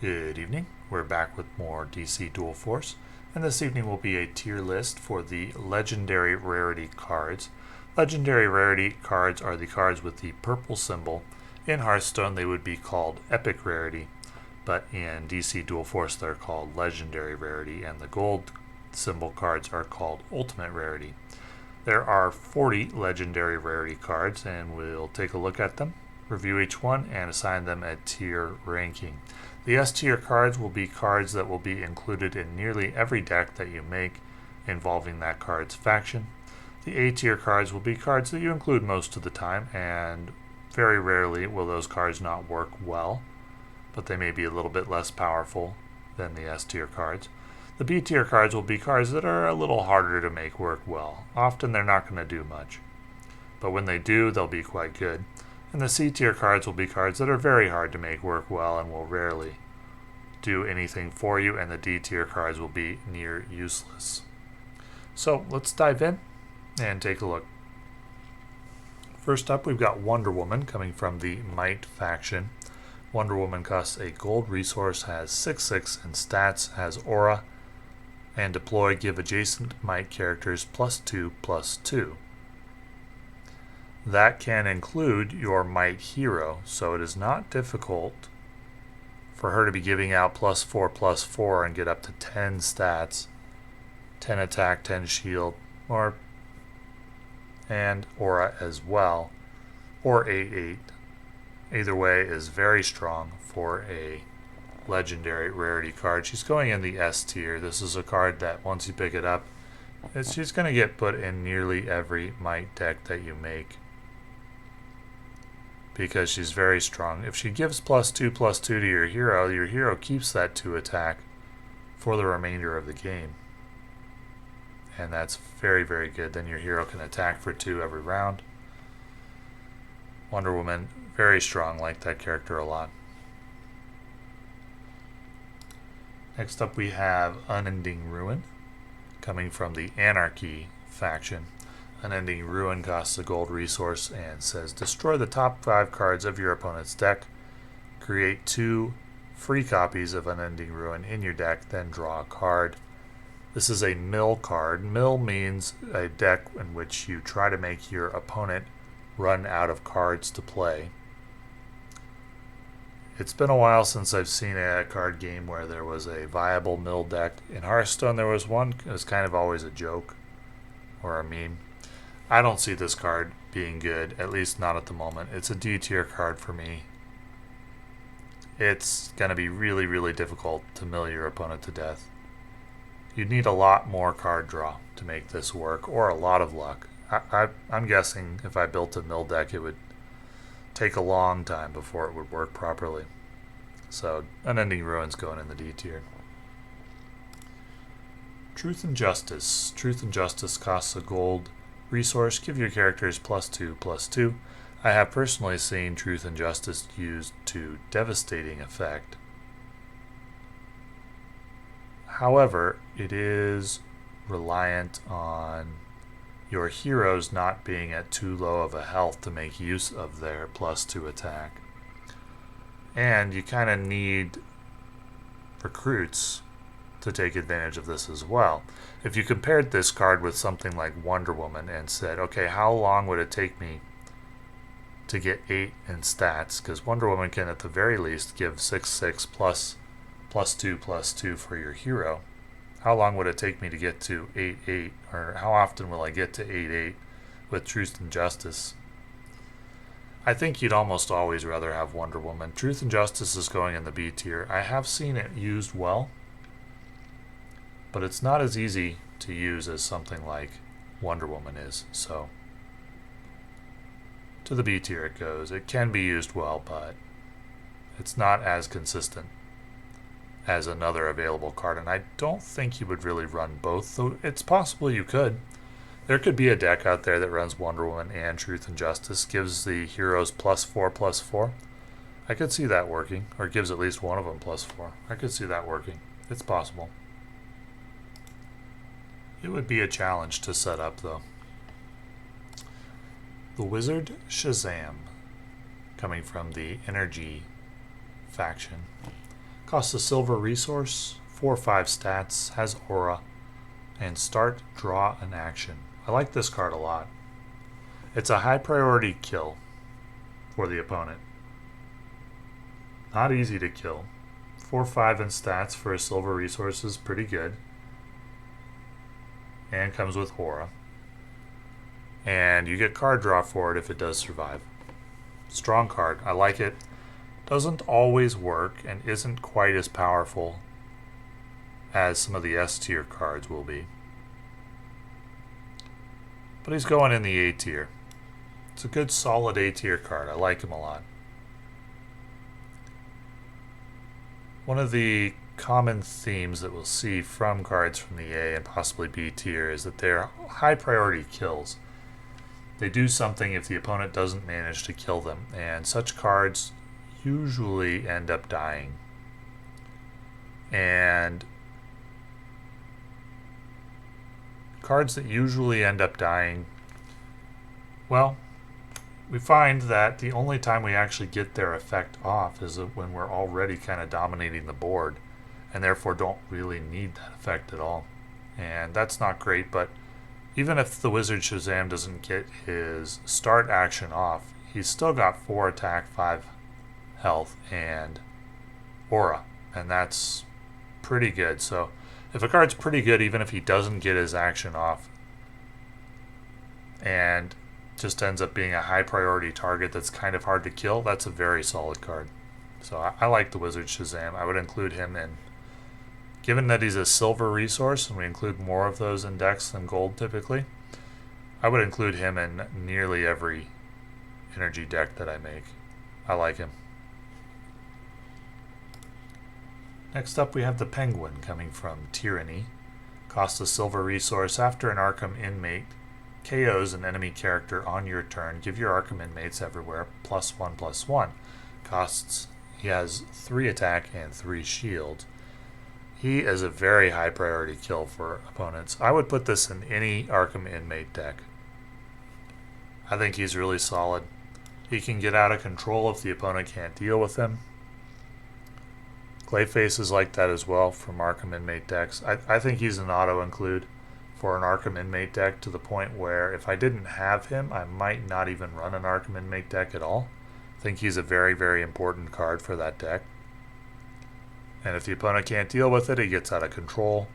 Good evening. We're back with more DC Dual Force, and this evening will be a tier list for the Legendary Rarity cards. Legendary Rarity cards are the cards with the purple symbol. In Hearthstone, they would be called Epic Rarity, but in DC Dual Force, they're called Legendary Rarity, and the gold symbol cards are called Ultimate Rarity. There are 40 Legendary Rarity cards, and we'll take a look at them, review each one, and assign them a tier ranking. The S tier cards will be cards that will be included in nearly every deck that you make involving that card's faction. The A tier cards will be cards that you include most of the time, and very rarely will those cards not work well, but they may be a little bit less powerful than the S tier cards. The B tier cards will be cards that are a little harder to make work well. Often they're not going to do much, but when they do, they'll be quite good. And the C tier cards will be cards that are very hard to make work well and will rarely do anything for you, and the D tier cards will be near useless. So let's dive in and take a look. First up, we've got Wonder Woman coming from the Might faction. Wonder Woman costs a gold resource, has 6/6 in stats, has aura, and deploy give adjacent Might characters +2/+2. That can include your Might hero, so it is not difficult for her to be giving out +4/+4 and get up to 10 stats, 10 attack, 10 shield, and aura as well, or 8/8. Either way is very strong for a Legendary Rarity card. She's going in the S tier. This is a card that once you pick it up, she's going to get put in nearly every Might deck that you make, because she's very strong. If she gives +2/+2 to your hero keeps that 2 attack for the remainder of the game. And that's very, very good. Then your hero can attack for 2 every round. Wonder Woman, very strong, like that character a lot. Next up we have Unending Ruin, coming from the Anarchy faction. Unending Ruin costs a gold resource and says destroy the top 5 cards of your opponent's deck, create 2 free copies of Unending Ruin in your deck, then draw a card. This is a mill card. Mill means a deck in which you try to make your opponent run out of cards to play. It's been a while since I've seen a card game where there was a viable mill deck. In Hearthstone there was one. It was kind of always a joke or a meme. I don't see this card being good, at least not at the moment. It's a D tier card for me. It's going to be really, really difficult to mill your opponent to death. You'd need a lot more card draw to make this work, or a lot of luck. I'm guessing if I built a mill deck, it would take a long time before it would work properly. So Unending Ruin's going in the D tier. Truth and Justice. Truth and Justice costs a gold resource. Give your characters +2/+2. I have personally seen Truth and Justice used to devastating effect. However, it is reliant on your heroes not being at too low of a health to make use of their +2 attack. And you kind of need recruits to take advantage of this as well. If you compared this card with something like Wonder Woman and said, okay, how long would it take me to get 8 in stats? Because Wonder Woman can at the very least give 6/6 plus +2/+2 for your hero. How long would it take me to get to 8/8? Or how often will I get to 8/8 with Truth and Justice? I think you'd almost always rather have Wonder Woman. Truth and Justice is going in the B tier. I have seen it used well, but it's not as easy to use as something like Wonder Woman is. So to the B tier it goes. It can be used well, but it's not as consistent as another available card, and I don't think you would really run both, though it's possible you could. There could be a deck out there that runs Wonder Woman and Truth and Justice, gives the heroes +4/+4. I could see that working, or gives at least one of them +4. I could see that working. It's possible. It would be a challenge to set up, though. The Wizard Shazam, coming from the Energy faction. Costs a silver resource, 4 or 5 stats, has aura, and start, draw an action. I like this card a lot. It's a high priority kill for the opponent. Not easy to kill. 4 or 5 in stats for a silver resource is pretty good. And comes with aura. And you get card draw for it if it does survive. Strong card. I like it. Doesn't always work and isn't quite as powerful as some of the S tier cards will be. But he's going in the A tier. It's a good solid A tier card. I like him a lot. One of the common themes that we'll see from cards from the A and possibly B tier is that they're high priority kills. They do something if the opponent doesn't manage to kill them, and such cards usually end up dying. And cards that usually end up dying, well, we find that the only time we actually get their effect off is when we're already kind of dominating the board and therefore don't really need that effect at all. And that's not great, but even if the Wizard Shazam doesn't get his start action off, he's still got 4 attack, 5 health, and aura, and that's pretty good. So if a card's pretty good, even if he doesn't get his action off and just ends up being a high priority target that's kind of hard to kill, that's a very solid card. So I like the Wizard Shazam. I would include him in, given that he's a silver resource and we include more of those in decks than gold typically, I would include him in nearly every energy deck that I make. I like him. Next up we have the Penguin coming from Tyranny. Costs a silver resource. After an Arkham inmate KOs an enemy character on your turn, give your Arkham inmates everywhere +1/+1. He has 3 attack and 3 shield. He is a very high priority kill for opponents. I would put this in any Arkham inmate deck. I think he's really solid. He can get out of control if the opponent can't deal with him. Clayface is like that as well from Arkham inmate decks. I think he's an auto include for an Arkham inmate deck, to the point where if I didn't have him, I might not even run an Arkham inmate deck at all. I think he's a very, very important card for that deck. And if the opponent can't deal with it, he gets out of control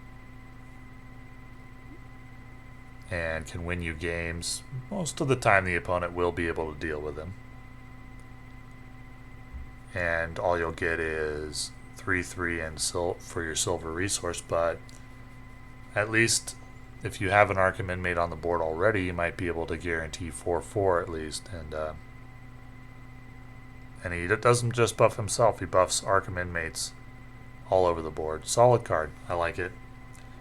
and can win you games. Most of the time the opponent will be able to deal with him. And all you'll get is 3/3 and for your silver resource, but at least if you have an Arkham inmate on the board already, you might be able to guarantee 4/4 at least. And he doesn't just buff himself, he buffs Arkham inmates all over the board. Solid card. I like it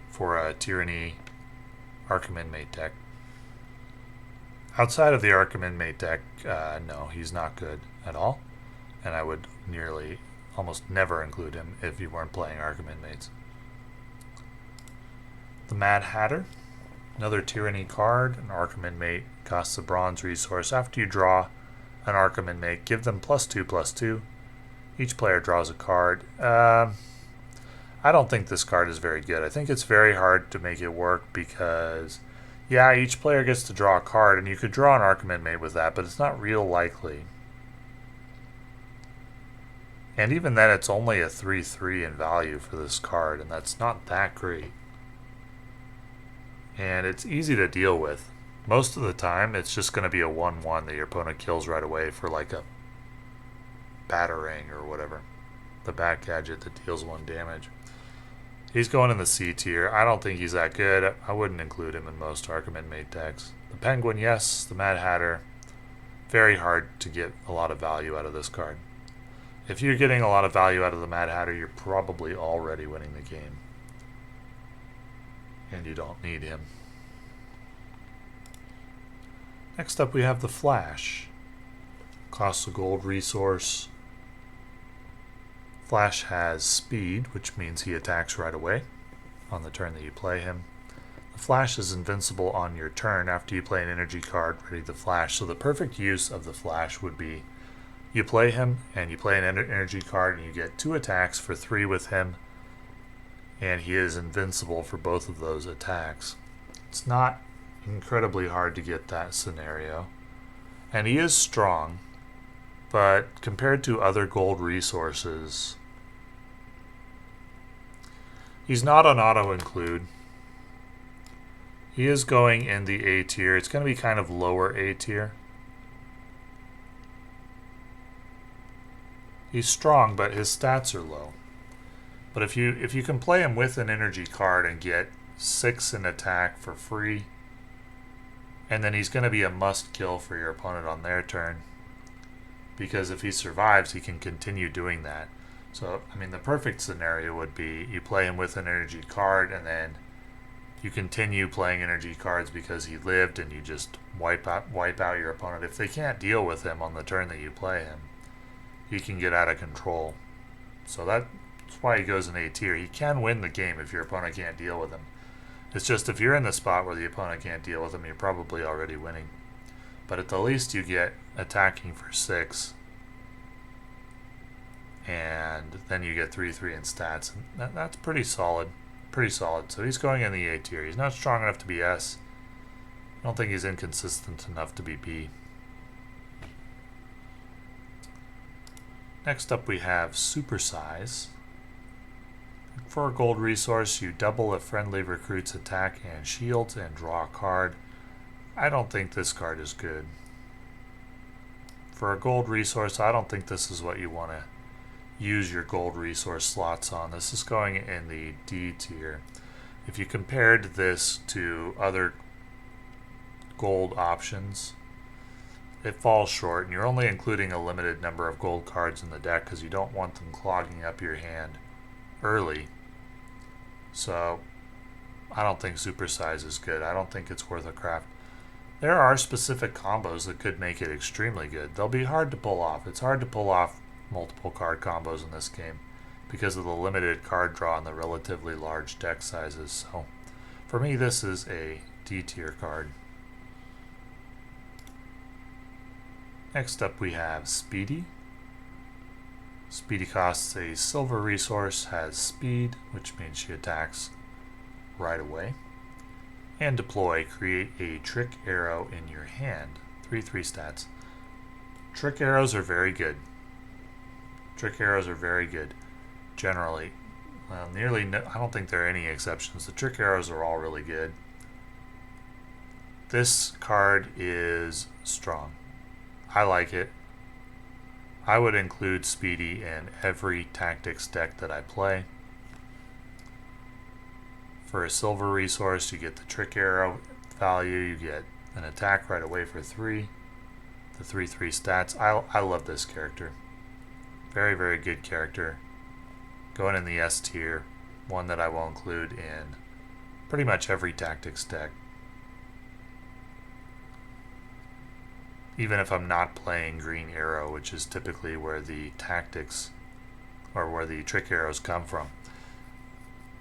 for a Tyranny Arkham inmate deck. Outside of the Arkham inmate deck, no, he's not good at all. And I would almost never include him if you weren't playing Arkham inmates. The Mad Hatter, another Tyranny card, an Arkham inmate, costs a bronze resource. After you draw an Arkham inmate, give them +2/+2. Each player draws a card. I don't think this card is very good. I think it's very hard to make it work because, yeah, each player gets to draw a card, and you could draw an Arkham inmate with that, but it's not real likely. And even then, it's only a 3/3 in value for this card, and that's not that great. And it's easy to deal with. Most of the time, it's just going to be a 1/1 that your opponent kills right away for like a batarang or whatever. The bat gadget that deals 1 damage. He's going in the C tier. I don't think he's that good. I wouldn't include him in most Arkham inmate decks. The Penguin, yes. The Mad Hatter, very hard to get a lot of value out of this card. If you're getting a lot of value out of the Mad Hatter, you're probably already winning the game. And you don't need him. Next up we have the Flash. Costs a gold resource. Flash has speed, which means he attacks right away on the turn that you play him. The Flash is invincible on your turn after you play an energy card ready to flash. So the perfect use of the Flash would be You play him, and you play an energy card, and you get 2 attacks for 3 with him, and he is invincible for both of those attacks. It's not incredibly hard to get that scenario. And he is strong, but compared to other gold resources, he's not on auto-include. He is going in the A tier. It's going to be kind of lower A tier. He's strong, but his stats are low. But if you can play him with an energy card and get 6 in attack for free, and then he's going to be a must kill for your opponent on their turn, because if he survives, he can continue doing that. So, I mean, the perfect scenario would be you play him with an energy card, and then you continue playing energy cards because he lived, and you just wipe out your opponent. If they can't deal with him on the turn that you play him, he can get out of control. So that's why he goes in A tier. He can win the game if your opponent can't deal with him. It's just if you're in the spot where the opponent can't deal with him, you're probably already winning. But at the least you get attacking for 6. And then you get 3/3 in stats. And that's pretty solid. Pretty solid. So he's going in the A tier. He's not strong enough to be S. I don't think he's inconsistent enough to be B. Next up we have Supersize. For a gold resource, you double a friendly recruit's attack and shields and draw a card. I don't think this card is good. For a gold resource, I don't think this is what you want to use your gold resource slots on. This is going in the D tier. If you compared this to other gold options, it falls short, and you're only including a limited number of gold cards in the deck because you don't want them clogging up your hand early. So I don't think Supersize is good. I don't think it's worth a craft. There are specific combos that could make it extremely good. They'll be hard to pull off. It's hard to pull off multiple card combos in this game because of the limited card draw and the relatively large deck sizes. So for me, this is a D tier card. Next up we have Speedy. Speedy costs a silver resource, has speed, which means she attacks right away. And deploy, create a trick arrow in your hand. 3/3 stats. Trick arrows are very good. Trick arrows are very good. Generally. Well, I don't think there are any exceptions. The trick arrows are all really good. This card is strong. I like it. I would include Speedy in every tactics deck that I play. For a silver resource, you get the trick arrow value, you get an attack right away for 3, the 3/3 stats. I love this character. Very, very good character. Going in the S tier, one that I will include in pretty much every tactics deck. Even if I'm not playing Green Arrow, which is typically where the tactics or where the trick arrows come from.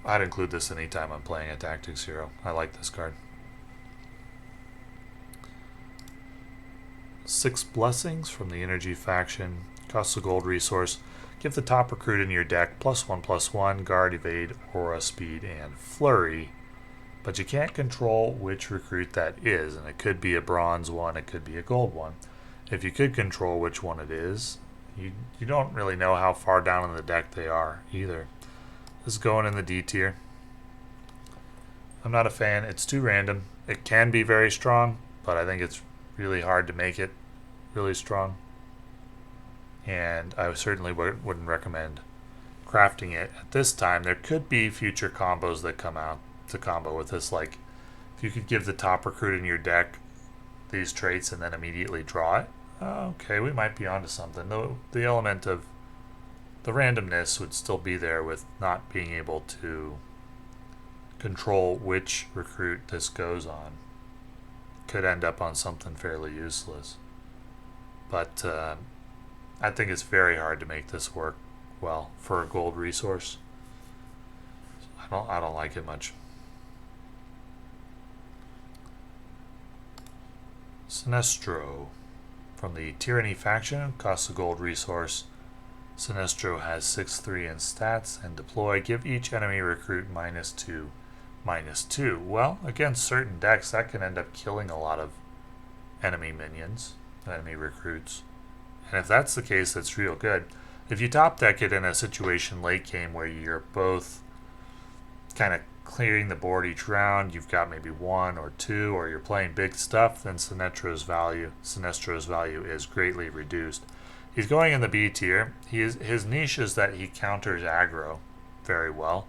I'd include this anytime I'm playing a tactics hero. I like this card. 6 Blessings from the Energy faction. Costs a gold resource. Give the top recruit in your deck +1/+1, guard, evade, aura, speed, and flurry. But you can't control which recruit that is, and it could be a bronze one, it could be a gold one. If you could control which one it is, you don't really know how far down in the deck they are either. This is going in the D tier. I'm not a fan. It's too random. It can be very strong, but I think it's really hard to make it really strong. And I certainly wouldn't recommend crafting it at this time. There could be future combos that come out to combo with this, like if you could give the top recruit in your deck these traits and then immediately draw it. Okay, we might be onto something. The element of the randomness would still be there with not being able to control which recruit this goes on. Could end up on something fairly useless. But I think it's very hard to make this work well for a gold resource. I don't like it much. Sinestro. From the Tyranny faction, costs a gold resource. Sinestro has 6/3 in stats, and deploy. Give each enemy recruit -2/-2. Well, against certain decks, that can end up killing a lot of enemy minions, enemy recruits. And if that's the case, that's real good. If you top deck it in a situation late game where you're both kind of clearing the board each round, you've got maybe 1 or 2, or you're playing big stuff, then Sinestro's value is greatly reduced. He's going in the B tier. His niche is that he counters aggro very well,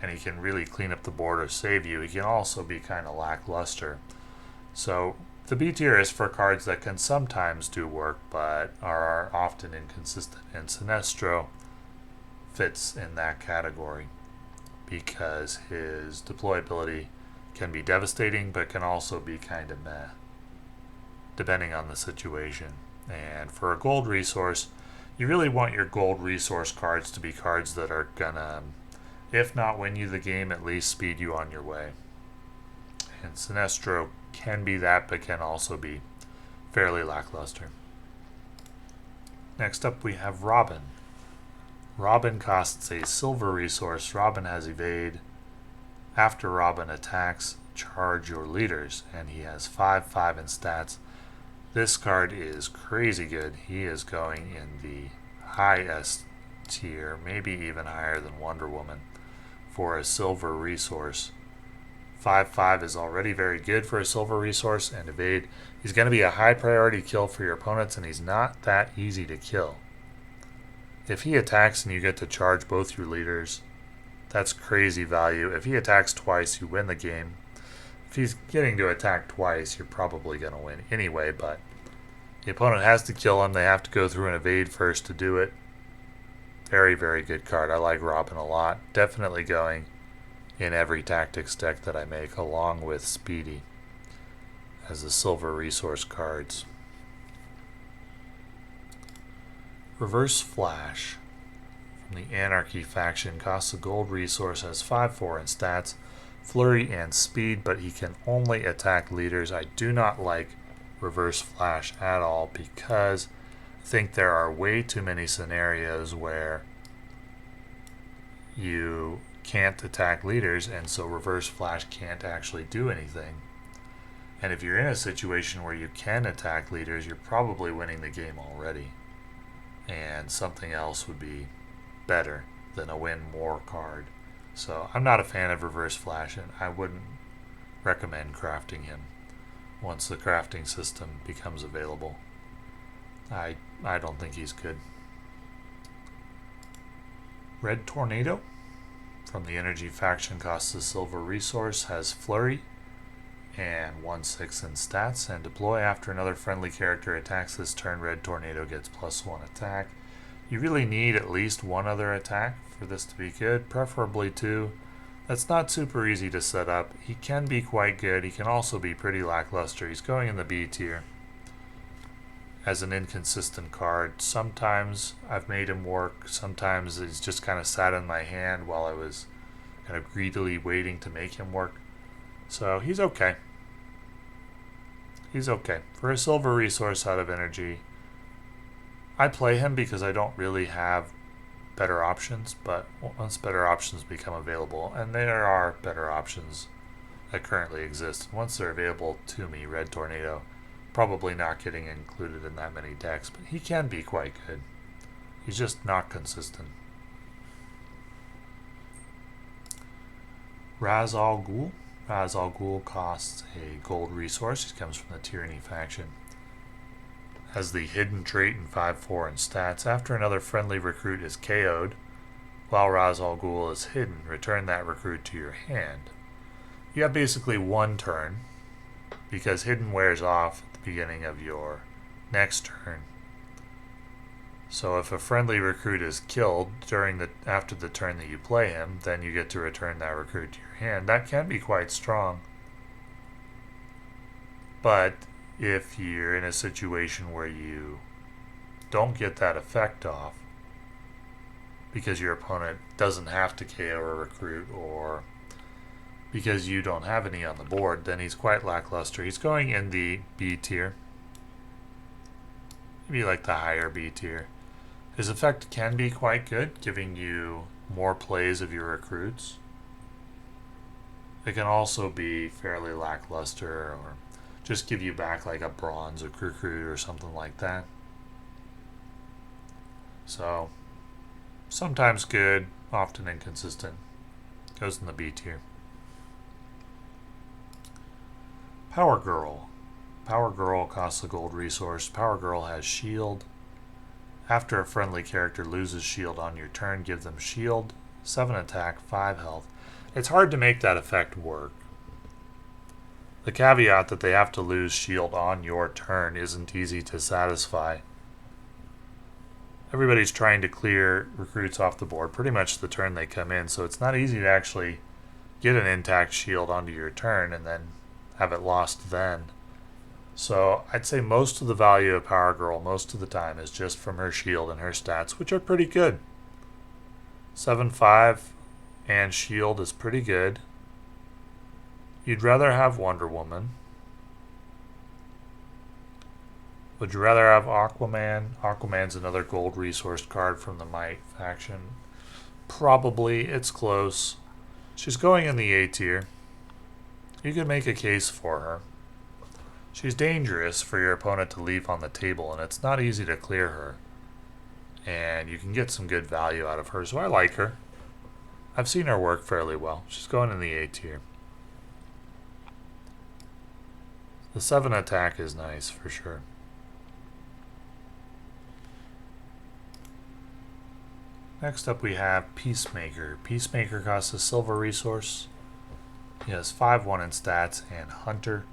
and he can really clean up the board or save you. He can also be kind of lackluster. So the B tier is for cards that can sometimes do work, but are often inconsistent, and Sinestro fits in that category because his deployability can be devastating, but can also be kind of meh, depending on the situation. And for a gold resource, you really want your gold resource cards to be cards that are gonna, if not win you the game, at least speed you on your way. And Sinestro can be that, but can also be fairly lackluster. Next up we have Robin. Robin costs a silver resource. Robin has evade. After Robin attacks, charge your leaders, and he has 5/5 in stats. This card is crazy good. He is going in the high S tier, maybe even higher than Wonder Woman, for a silver resource. 5/5 is already very good for a silver resource, and evade. He's going to be a high priority kill for your opponents, and he's not that easy to kill. If he attacks and you get to charge both your leaders, that's crazy value. If he attacks twice, you win the game. If he's getting to attack twice, you're probably going to win anyway, but the opponent has to kill him. They have to go through an evade first to do it. Very, very good card. I like Robin a lot. Definitely going in every tactics deck that I make, along with Speedy as the silver resource cards. Reverse Flash from the Anarchy faction costs a gold resource, has 5/4 in stats, flurry and speed, but he can only attack leaders. I do not like Reverse Flash at all because I think there are way too many scenarios where you can't attack leaders, and so Reverse Flash can't actually do anything. And if you're in a situation where you can attack leaders, you're probably winning the game already. And something else would be better than a win more card. So I'm not a fan of Reverse Flash, and I wouldn't recommend crafting him once the crafting system becomes available. I don't think he's good. Red Tornado from the Energy faction costs a silver resource, has flurry and 1/6 in stats, and deploy. After another friendly character attacks this turn, Red Tornado gets +1 attack. You really need at least one other attack for this to be good, preferably 2. That's not super easy to set up. He can be quite good. He can also be pretty lackluster. He's going in the B tier as an inconsistent card. Sometimes I've made him work. Sometimes he's just kind of sat in my hand while I was kind of greedily waiting to make him work. So he's okay. He's okay. For a silver resource out of energy, I play him because I don't really have better options, but once better options become available, and there are better options that currently exist, once they're available to me, Red Tornado, probably not getting included in that many decks, but he can be quite good. He's just not consistent. Raz Al Ghoul. Raz Al Ghoul costs a gold resource. He comes from the Tyranny faction. Has the hidden trait in 5/4 in stats. After another friendly recruit is KO'd, while Raz Al Ghoul is hidden, return that recruit to your hand. You have basically one turn, because hidden wears off at the beginning of your next turn. So if a friendly recruit is killed after the turn that you play him, then you get to return that recruit to your hand. That can be quite strong. But if you're in a situation where you don't get that effect off because your opponent doesn't have to KO a recruit, or because you don't have any on the board, then he's quite lackluster. He's going in the B tier. maybe like the higher B tier. His effect can be quite good, giving you more plays of your recruits. It can also be fairly lackluster or just give you back like a bronze recruit or something like that. So, sometimes good, often inconsistent. Goes in the B tier. Power Girl. Power Girl costs a gold resource. Power Girl has shield. After a friendly character loses shield on your turn, give them shield, 7 attack, 5 health. It's hard to make that effect work. The caveat that they have to lose shield on your turn isn't easy to satisfy. Everybody's trying to clear recruits off the board pretty much the turn they come in, so it's not easy to actually get an intact shield onto your turn and then have it lost then. So I'd say most of the value of Power Girl most of the time is just from her shield and her stats, which are pretty good. 7-5 and shield is pretty good. You'd rather have Wonder Woman. Would you rather have Aquaman? Aquaman's another gold resource card from the Might faction. Probably. It's close. She's going in the A tier. You could make a case for her. She's dangerous for your opponent to leave on the table, and it's not easy to clear her. And you can get some good value out of her, so I like her. I've seen her work fairly well. She's going in the A tier. The 7 attack is nice for sure. Next up we have Peacemaker. Peacemaker costs a silver resource. He has 5-1 in stats and Hunter.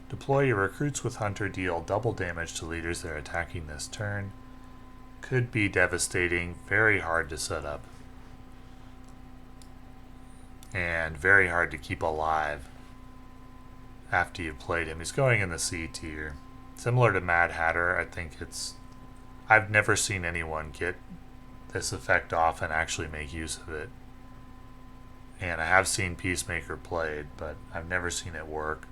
Deploy your recruits with Hunter, deal double damage to leaders that are attacking this turn. Could be devastating, very hard to set up. And very hard to keep alive after you've played him. He's going in the C tier. Similar to Mad Hatter, I think I've never seen anyone get this effect off and actually make use of it. And I have seen Peacemaker played, but I've never seen it work.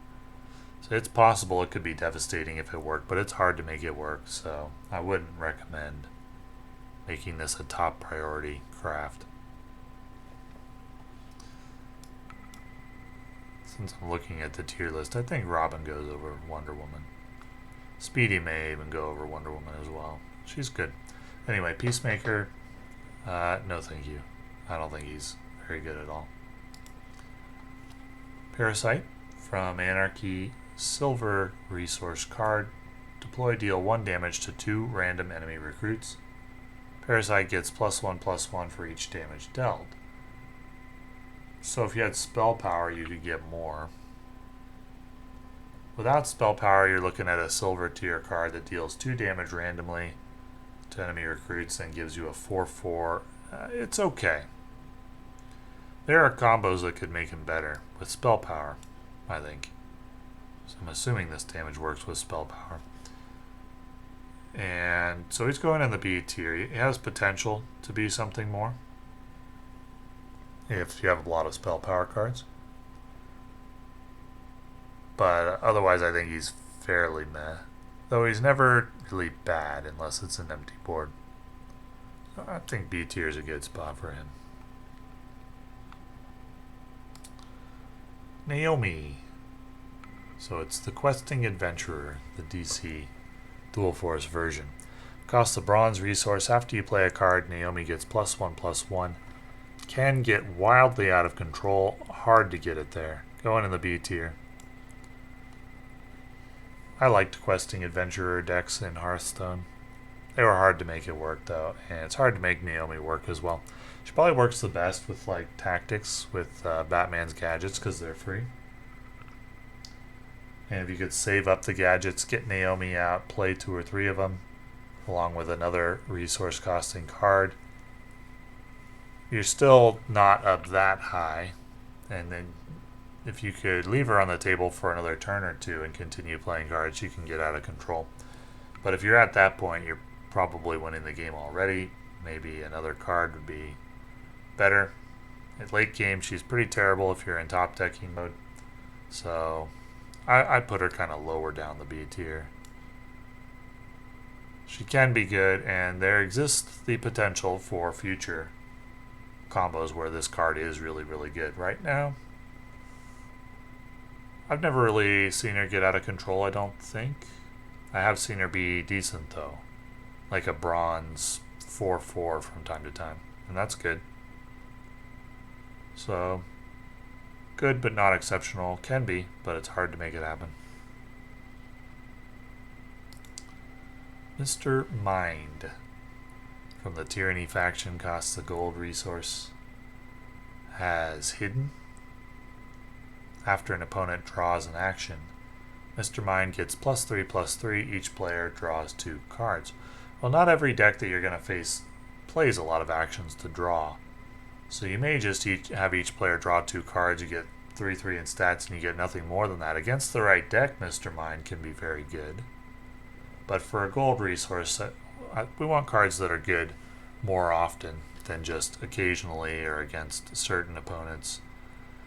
So it's possible it could be devastating if it worked, but it's hard to make it work, so I wouldn't recommend making this a top priority craft. Since I'm looking at the tier list, I think Robin goes over Wonder Woman. Speedy may even go over Wonder Woman as well. She's good. Anyway, Peacemaker, no thank you. I don't think he's very good at all. Parasite from Anarchy, silver resource card. Deploy, deal 1 damage to 2 random enemy recruits. Parasite gets +1/+1 for each damage dealt. So if you had spell power, you could get more. Without spell power, you're looking at a silver tier card that deals 2 damage randomly to enemy recruits and gives you a 4/4. It's okay. There are combos that could make him better with spell power, I think. So I'm assuming this damage works with spell power. And so he's going in the B tier. He has potential to be something more if you have a lot of spell power cards. But otherwise I think he's fairly meh. Though he's never really bad unless it's an empty board. So I think B tier is a good spot for him. Naomi. So it's the Questing Adventurer, the DC Dual Force version. Costs a bronze resource. After you play a card, Naomi gets +1/+1. Can get wildly out of control. Hard to get it there. Going in the B tier. I liked Questing Adventurer decks in Hearthstone. They were hard to make it work though, and it's hard to make Naomi work as well. She probably works the best with like tactics with Batman's gadgets because they're free. And if you could save up the gadgets, get Naomi out, play 2 or 3 of them, along with another resource costing card, you're still not up that high. And then if you could leave her on the table for another turn or 2 and continue playing cards, you can get out of control. But if you're at that point, you're probably winning the game already. Maybe another card would be better. At late game, she's pretty terrible if you're in top decking mode. So I'd put her kind of lower down the B tier. She can be good, and there exists the potential for future combos where this card is really, really good. Right now, I've never really seen her get out of control, I don't think. I have seen her be decent, though. Like a bronze 4/4 from time to time, and that's good. So, good but not exceptional. Can be, but it's hard to make it happen. Mr. Mind from the Tyranny faction costs a gold resource. Has Hidden. After an opponent draws an action, Mr. Mind gets +3/+3. Each player draws 2 cards. Well, not every deck that you're going to face plays a lot of actions to draw. So you may just have each player draw 2 cards. You get 3/3 in stats, and you get nothing more than that. Against the right deck, Mr. Mind can be very good. But for a gold resource, we want cards that are good more often than just occasionally or against certain opponents.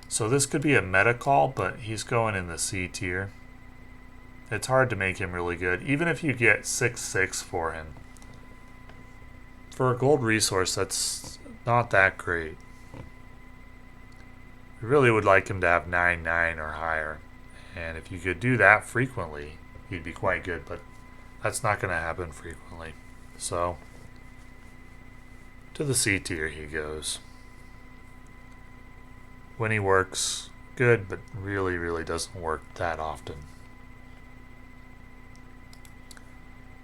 So this could be a meta call, but he's going in the C tier. It's hard to make him really good, even if you get 6/6 for him. For a gold resource, that's not that great. We really would like him to have 9/9 or higher. And if you could do that frequently, he'd be quite good, but that's not going to happen frequently. So, to the C tier he goes. When he works, good, but really, really doesn't work that often.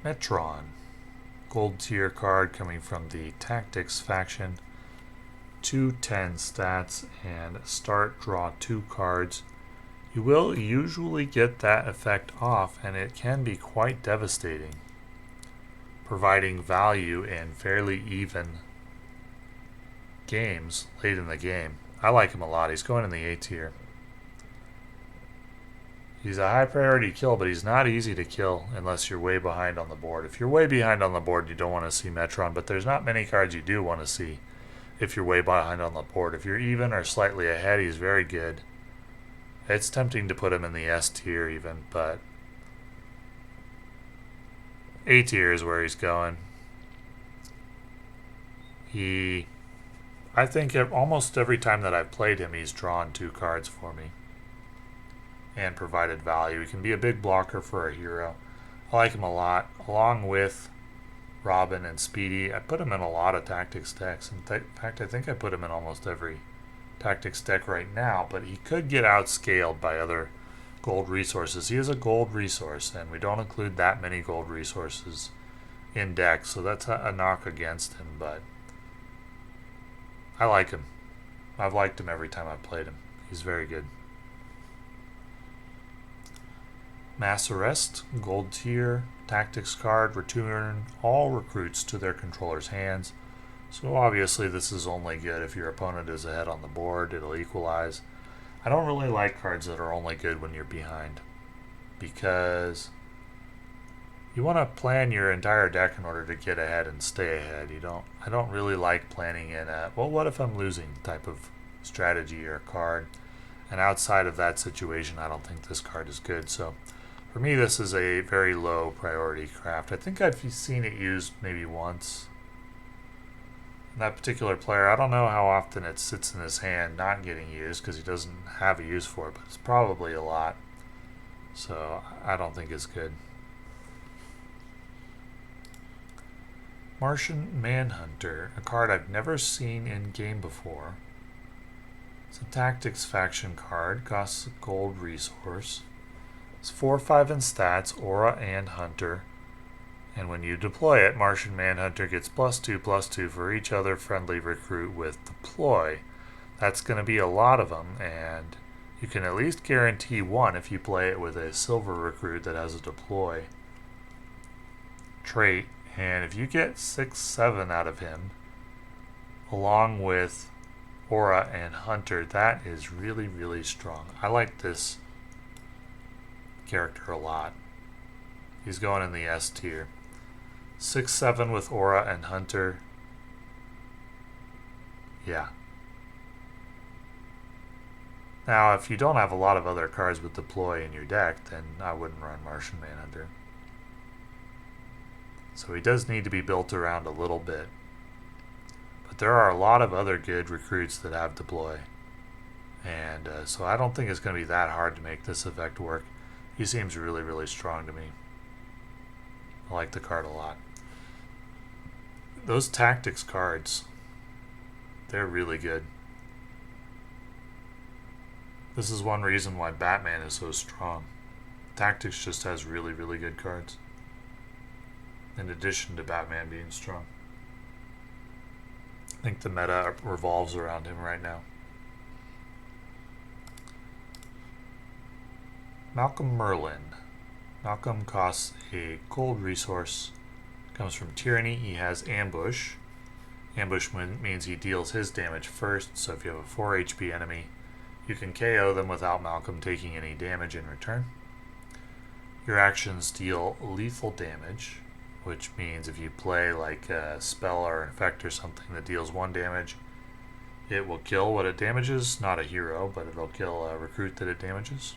Metron. Gold tier card coming from the Tactics faction. 2/10 stats and start, draw 2 cards. You will usually get that effect off, and it can be quite devastating, providing value in fairly even games late in the game. I like him a lot. He's going in the A tier. He's a high priority kill, but he's not easy to kill unless you're way behind on the board. If you're way behind on the board, you don't want to see Metron, but there's not many cards you do want to see if you're way behind on the board. If you're even or slightly ahead, he's very good. It's tempting to put him in the S tier even, but A tier is where he's going. I think almost every time that I've played him, he's drawn 2 cards for me and provided value. He can be a big blocker for a hero. I like him a lot, along with Robin and Speedy. I put him in a lot of Tactics decks. In fact, I think I put him in almost every Tactics deck right now, but he could get outscaled by other gold resources. He is a gold resource, and we don't include that many gold resources in decks, so that's a knock against him, but I like him. I've liked him every time I've played him. He's very good. Mass Arrest, gold tier, Tactics card, return all recruits to their controller's hands. So obviously this is only good if your opponent is ahead on the board. It'll equalize. I don't really like cards that are only good when you're behind, because you want to plan your entire deck in order to get ahead and stay ahead. I don't really like planning in a, well, what if I'm losing type of strategy or card. And outside of that situation, I don't think this card is good. So for me, this is a very low priority craft. I think I've seen it used maybe once. That particular player, I don't know how often it sits in his hand not getting used, because he doesn't have a use for it, but it's probably a lot. So I don't think it's good. Martian Manhunter, a card I've never seen in game before. It's a Tactics faction card, costs a gold resource. It's 4/5 in stats, aura, and hunter. And when you deploy it, Martian Manhunter gets +2/+2 for each other friendly recruit with deploy. That's going to be a lot of them, and you can at least guarantee 1 if you play it with a silver recruit that has a deploy trait. And if you get 6/7 out of him, along with aura and hunter, that is really, really strong. I like this character a lot. He's going in the S tier. 6/7 with aura and hunter. Yeah. Now, if you don't have a lot of other cards with deploy in your deck, then I wouldn't run Martian Manhunter. So he does need to be built around a little bit. But there are a lot of other good recruits that have deploy. And so I don't think it's going to be that hard to make this effect work. He seems really, really strong to me. I like the card a lot. Those tactics cards, they're really good. This is one reason why Batman is so strong. Tactics just has really, really good cards. In addition to Batman being strong. I think the meta revolves around him right now. Malcolm Merlin. Malcolm costs a gold resource. Comes from Tyranny. He has Ambush. Ambush means he deals his damage first, so if you have a 4 HP enemy, you can KO them without Malcolm taking any damage in return. Your actions deal lethal damage, which means if you play like a spell or an effect or something that deals 1 damage, it will kill what it damages. Not a hero, but it'll kill a recruit that it damages.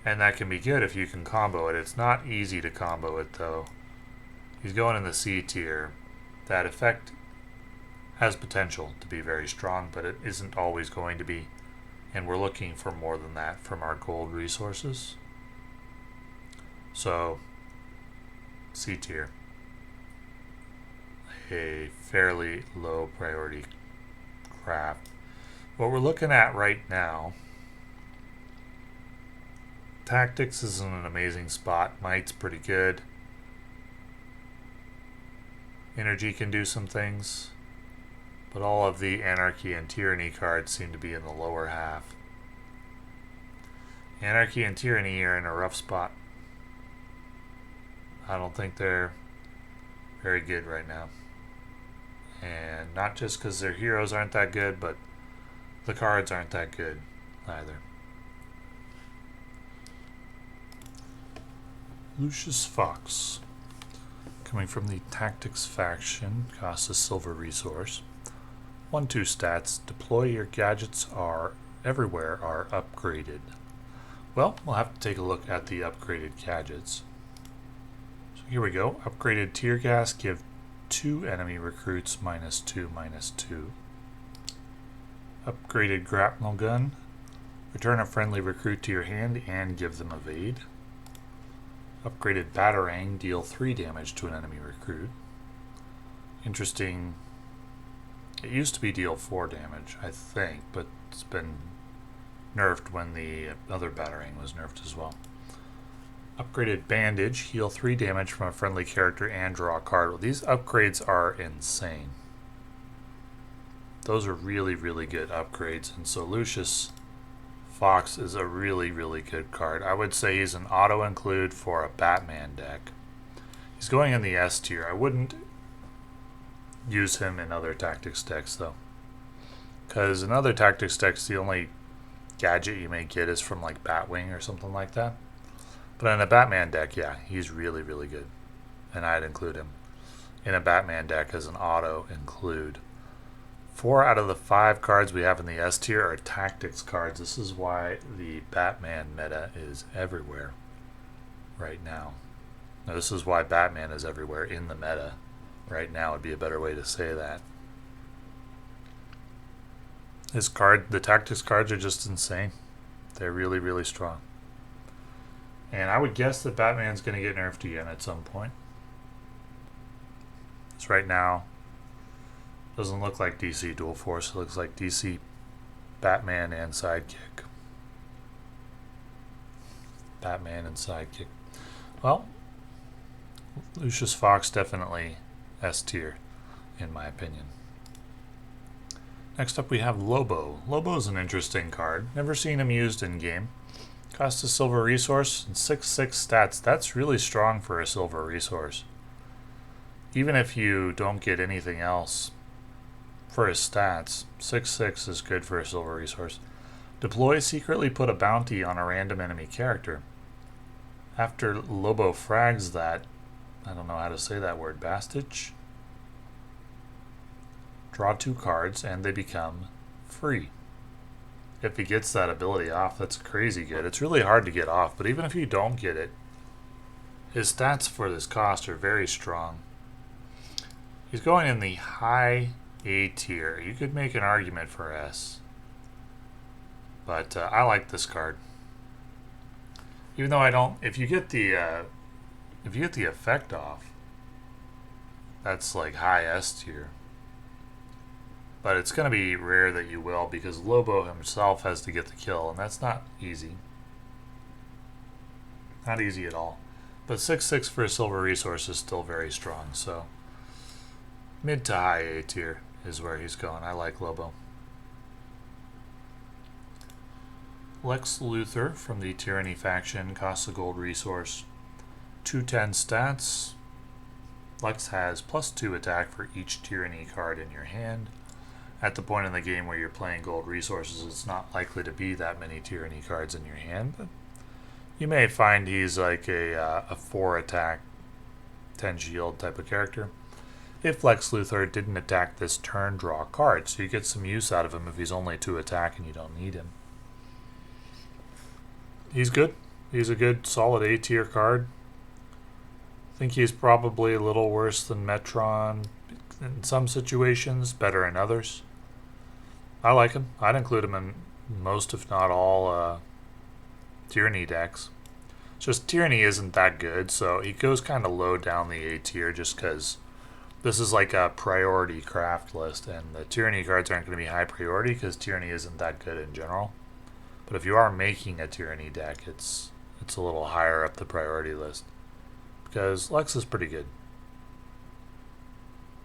And that can be good if you can combo it. It's not easy to combo it though. He's going in the C tier. That effect has potential to be very strong, but it isn't always going to be. And we're looking for more than that from our gold resources. So, C tier. A fairly low priority craft. What we're looking at right now, Tactics is in an amazing spot. Might's pretty good. Energy can do some things. But all of the Anarchy and Tyranny cards seem to be in the lower half. Anarchy and Tyranny are in a rough spot. I don't think they're very good right now. And not just because their heroes aren't that good, but the cards aren't that good either. Lucius Fox, coming from the Tactics faction, costs a silver resource. 1/2 stats. Deploy your gadgets are everywhere are upgraded. Well, we'll have to take a look at the upgraded gadgets. So here we go. Upgraded tear gas give 2 enemy recruits -2/-2. Upgraded grapnel gun. Return a friendly recruit to your hand and give them evade. Upgraded Batarang, deal 3 damage to an enemy recruit. Interesting. It used to be deal 4 damage, I think, but it's been nerfed when the other Batarang was nerfed as well. Upgraded Bandage, heal 3 damage from a friendly character and draw a card. Well, these upgrades are insane. Those are really, really good upgrades, and so Lucius Fox is a really, really good card. I would say he's an auto-include for a Batman deck. He's going in the S tier. I wouldn't use him in other Tactics decks, though. Because in other Tactics decks, the only gadget you may get is from, like, Batwing or something like that. But in a Batman deck, yeah, he's really, really good. And I'd include him in a Batman deck as an auto-include. 4 out of the 5 cards we have in the S tier are Tactics cards. This is why the Batman meta is everywhere right now. Now, this is why Batman is everywhere in the meta right now would be a better way to say that. The Tactics cards are just insane. They're really, really strong. And I would guess that Batman's going to get nerfed again at some point. Because right now, doesn't look like DC Dual Force. It looks like DC Batman and Sidekick. Batman and Sidekick. Well, Lucius Fox definitely S tier, in my opinion. Next up we have Lobo. Lobo's an interesting card. Never seen him used in game. Costs a silver resource and 6/6 stats. That's really strong for a silver resource. Even if you don't get anything else for his stats, 6/6 is good for a silver resource. Deploy, secretly put a bounty on a random enemy character. After Lobo frags that, I don't know how to say that word, Bastage. Draw 2 cards and they become free. If he gets that ability off, that's crazy good. It's really hard to get off, but even if you don't get it, His stats for this cost are very strong. He's going in the high A tier. You could make an argument for S. But I like this card. Even though I don't, if you get the effect off, that's like high S tier. But it's going to be rare that you will, because Lobo himself has to get the kill, and that's not easy. Not easy at all. But 6/6 for a silver resource is still very strong, so mid to high A tier is where he's going. I like Lobo. Lex Luthor from the Tyranny faction costs a gold resource. 210 stats. Lex has +2 attack for each Tyranny card in your hand. At the point in the game where you're playing gold resources, it's not likely to be that many Tyranny cards in your hand, but you may find he's like a 4 attack, 10 shield type of character. If Lex Luthor didn't attack this turn, draw a card, so you get some use out of him if he's only 2 attack and you don't need him. He's good. He's a good, solid A tier card. I think he's probably a little worse than Metron in some situations, better in others. I like him. I'd include him in most, if not all, Tyranny decks. It's just Tyranny isn't that good, so he goes kind of low down the A tier just because this is like a priority craft list, and the Tyranny cards aren't going to be high priority because Tyranny isn't that good in general. But if you are making a Tyranny deck, it's a little higher up the priority list, because Lex is pretty good.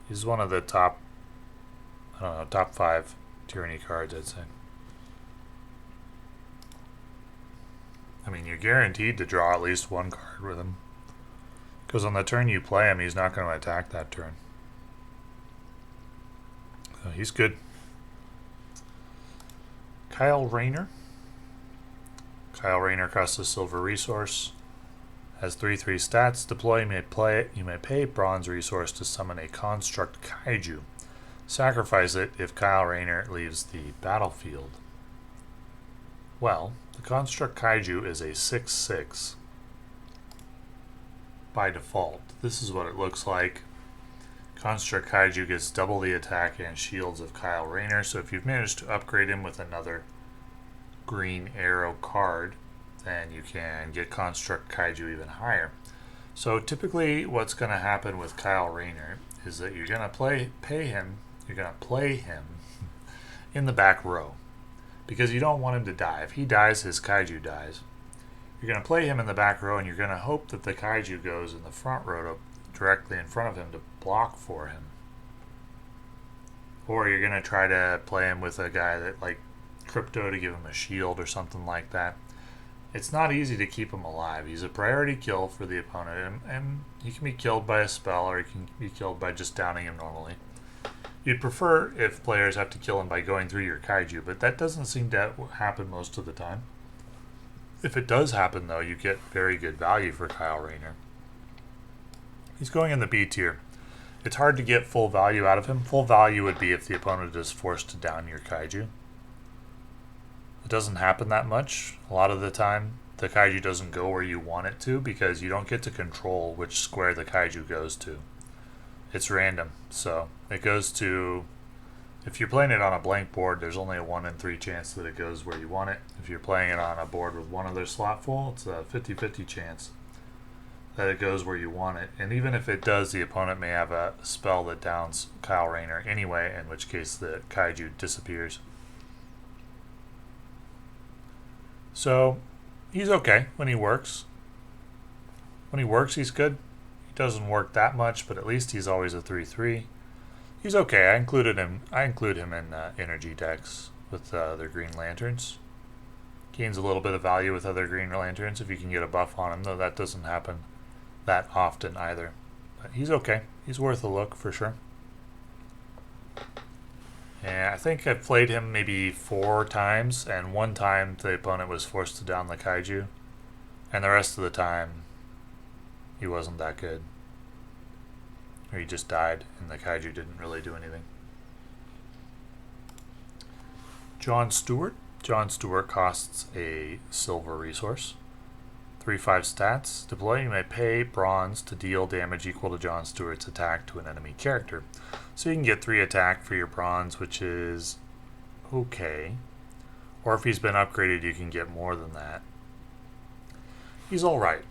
He's one of the top 5 Tyranny cards, I'd say. I mean, you're guaranteed to draw at least one card with him, because on the turn you play him, he's not going to attack that turn. So he's good. Kyle Rayner. Kyle Rayner costs a silver resource. Has 3/3 stats. Deploy, you may pay bronze resource to summon a construct kaiju. Sacrifice it if Kyle Rayner leaves the battlefield. Well, the construct kaiju is a 6/6 by default. This is what it looks like. Construct kaiju gets double the attack and shields of Kyle Rayner, so if you've managed to upgrade him with another green arrow card, then you can get construct kaiju even higher. So typically what's going to happen with Kyle Rayner is that you're going to play him in the back row, because you don't want him to die. If he dies, his kaiju dies. You're going to play him in the back row, and you're going to hope that the kaiju goes in the front row directly in front of him to block for him. Or you're going to try to play him with a guy that, like Crypto, to give him a shield or something like that. It's not easy to keep him alive. He's a priority kill for the opponent, and he can be killed by a spell, or he can be killed by just downing him normally. You'd prefer if players have to kill him by going through your kaiju, but that doesn't seem to happen most of the time. If it does happen, though, you get very good value for Kyle Rayner. He's going in the B tier. It's hard to get full value out of him. Full value would be if the opponent is forced to down your kaiju. It doesn't happen that much. A lot of the time, the kaiju doesn't go where you want it to, because you don't get to control which square the kaiju goes to. It's random. So it goes to, if you're playing it on a blank board, there's only a 1 in 3 chance that it goes where you want it. If you're playing it on a board with one other slot full, it's a 50-50 chance that it goes where you want it. And even if it does, the opponent may have a spell that downs Kyle Rayner anyway, in which case the kaiju disappears. So he's okay when he works. When he works, he's good. He doesn't work that much, but at least he's always a 3/3. He's okay. I include him in energy decks with other Green Lanterns. Gains a little bit of value with other Green Lanterns if you can get a buff on him, though that doesn't happen that often either. But he's okay. He's worth a look for sure. And I think I played him maybe 4 times, and 1 time the opponent was forced to down the kaiju, and the rest of the time he wasn't that good. Or he just died, and the kaiju didn't really do anything. Jon Stewart. Jon Stewart costs a silver resource. 3/5 stats. Deploy, you may pay bronze to deal damage equal to Jon Stewart's attack to an enemy character. So you can get 3 attack for your bronze, which is okay. Or if he's been upgraded, you can get more than that. He's alright.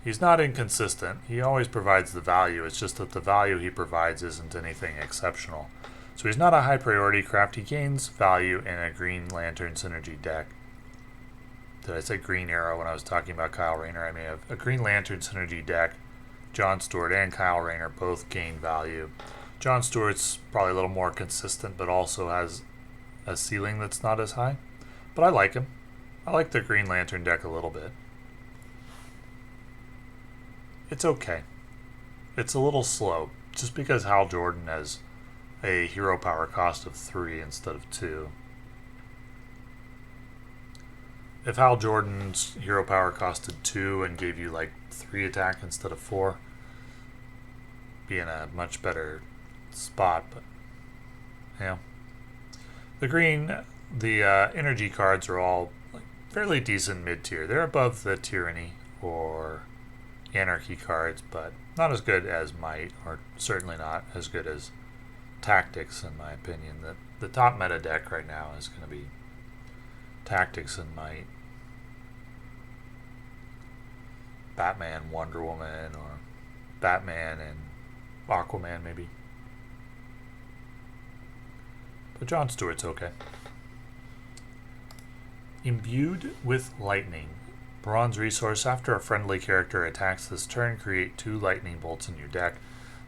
He's not inconsistent. He always provides the value. It's just that the value he provides isn't anything exceptional. So he's not a high priority craft. He gains value in a Green Lantern synergy deck. Did I say Green Arrow when I was talking about Kyle Rayner? I may have. A Green Lantern synergy deck, Jon Stewart and Kyle Rayner both gain value. Jon Stewart's probably a little more consistent, but also has a ceiling that's not as high. But I like him. I like the Green Lantern deck a little bit. It's okay. It's a little slow, just because Hal Jordan has a hero power cost of 3 instead of 2. If Hal Jordan's hero power costed 2 and gave you like 3 attack instead of 4, be in a much better spot. But yeah, the energy cards are all like fairly decent mid tier. They're above the Tyranny or Anarchy cards, but not as good as Might, or certainly not as good as Tactics, in my opinion. The top meta deck right now is going to be Tactics and Might. Batman, Wonder Woman, or Batman and Aquaman, maybe. But Jon Stewart's okay. Imbued with Lightning. Bronze resource. After a friendly character attacks this turn, create 2 lightning bolts in your deck.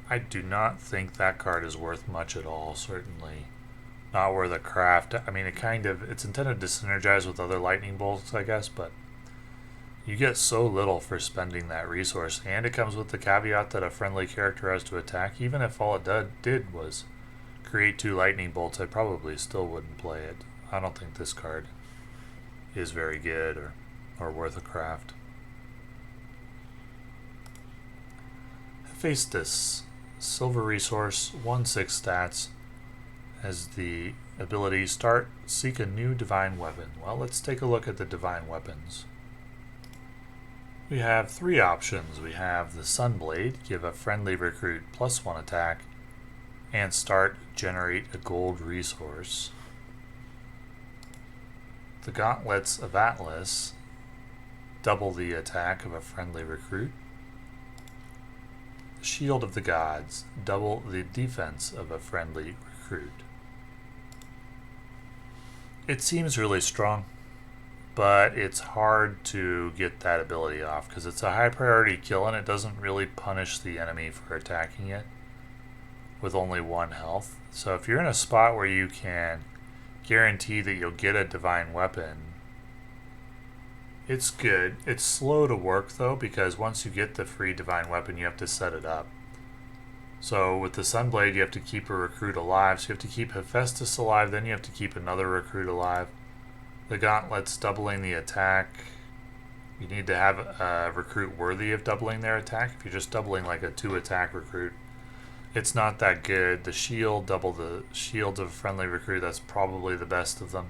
I do not think that card is worth much at all. Certainly not worth a craft. I mean, it's intended to synergize with other lightning bolts, I guess, but you get so little for spending that resource, and it comes with the caveat that a friendly character has to attack. Even if all it did was create 2 lightning bolts, I probably still wouldn't play it. I don't think this card is very good or worth a craft. Hephaestus, silver resource, 1/6 stats, has the ability seek a new divine weapon. Well, let's take a look at the divine weapons. We have 3 options. We have the Sunblade, give a friendly recruit +1 attack, and generate a gold resource. The Gauntlets of Atlas, double the attack of a friendly recruit. The Shield of the Gods, double the defense of a friendly recruit. It seems really strong, but it's hard to get that ability off because it's a high priority kill and it doesn't really punish the enemy for attacking it with only 1 health. So if you're in a spot where you can guarantee that you'll get a divine weapon, it's good. It's slow to work though, because once you get the free divine weapon, you have to set it up. So with the Sunblade, you have to keep a recruit alive. So you have to keep Hephaestus alive, then you have to keep another recruit alive. The Gauntlets doubling the attack. You need to have a recruit worthy of doubling their attack. If you're just doubling like a 2 attack recruit, it's not that good. The shield, double the shields of a friendly recruit. That's probably the best of them.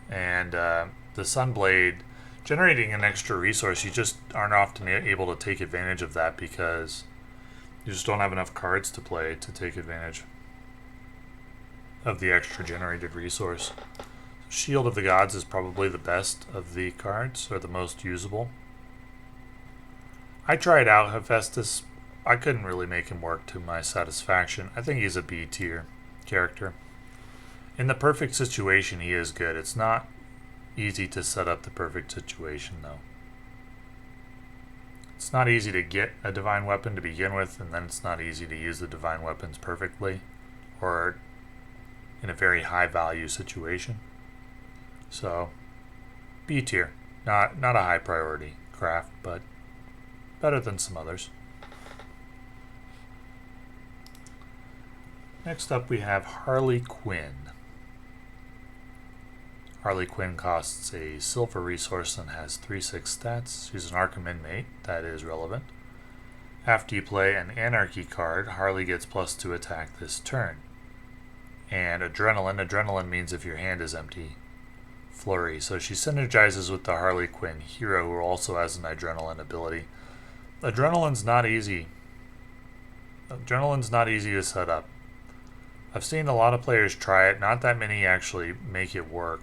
And the Sunblade, generating an extra resource, you just aren't often able to take advantage of that because you just don't have enough cards to play to take advantage of the extra generated resource. Shield of the Gods is probably the best of the cards, or the most usable. I tried out Hephaestus. I couldn't really make him work to my satisfaction. I think he's a B tier character. In the perfect situation, he is good. It's not easy to set up the perfect situation, though. It's not easy to get a divine weapon to begin with, and then it's not easy to use the divine weapons perfectly, or in a very high value situation. So, B tier. Not a high priority craft, but better than some others. Next up we have Harley Quinn. Harley Quinn costs a silver resource and has 3/6 stats. She's an Arkham inmate, that is relevant. After you play an Anarchy card, Harley gets +2 attack this turn. And Adrenaline means if your hand is empty, Flurry. So she synergizes with the Harley Quinn hero, who also has an adrenaline ability. Adrenaline's not easy. Adrenaline's not easy to set up. I've seen a lot of players try it. Not that many actually make it work.